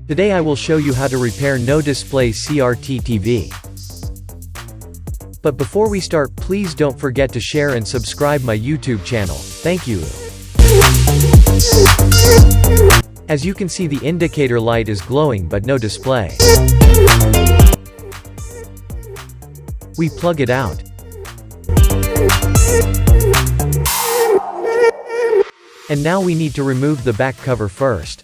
Today I will show you how to repair no display CRT TV. But before we start, please don't forget to share and subscribe my YouTube channel. Thank you. As you can see, the indicator light is glowing but no display. We plug it out. And now we need to remove the back cover first.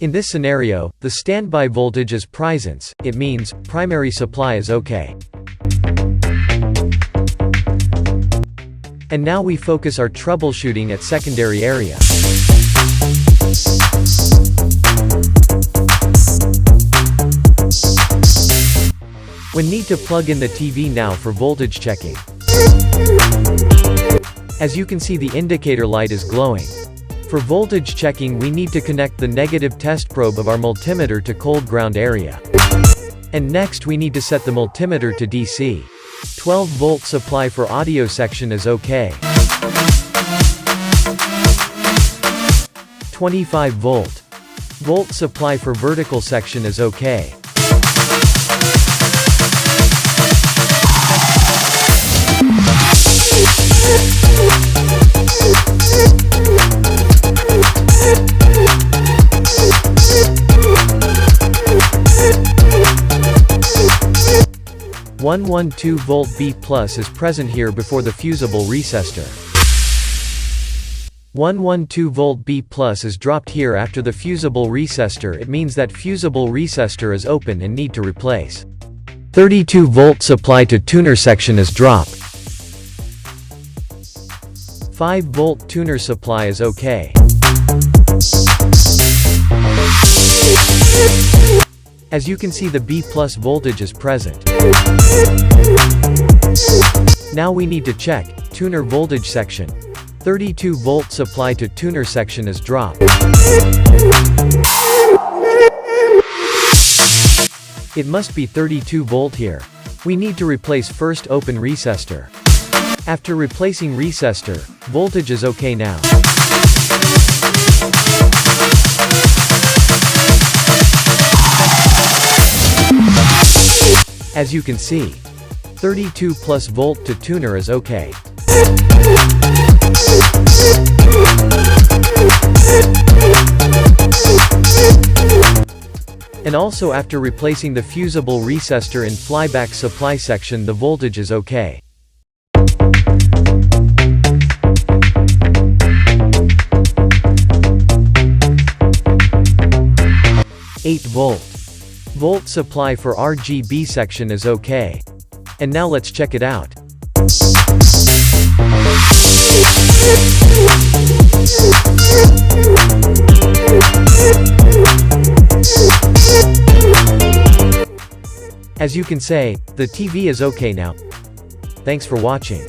In this scenario, the standby voltage is present. It means primary supply is okay. And now we focus our troubleshooting at secondary area. We need to plug in the TV now for voltage checking. As you can see, the indicator light is glowing. For voltage checking, we need to connect the negative test probe of our multimeter to cold ground area. And next we need to set the multimeter to DC. 12-volt supply for audio section is okay. 25-volt supply for vertical section is okay. One 12-volt B+ is present here before the fusible resistor. 12-volt B+ is dropped here after the fusible resistor. It means that fusible resistor is open and need to replace. 32-volt supply to tuner section is dropped. 5-volt tuner supply is okay. As you can see, the B+ voltage is present. Now we need to check tuner voltage section. 32-volt supply to tuner section is dropped. It must be 32-volt here. We need to replace first open resistor. After replacing resistor, voltage is okay now. As you can see, 32+volt to tuner is okay. And also after replacing the fusible resistor in flyback supply section, the voltage is okay. 8-volt supply for RGB section is okay. And now let's check it out. As you can say, the TV is okay now. Thanks for watching.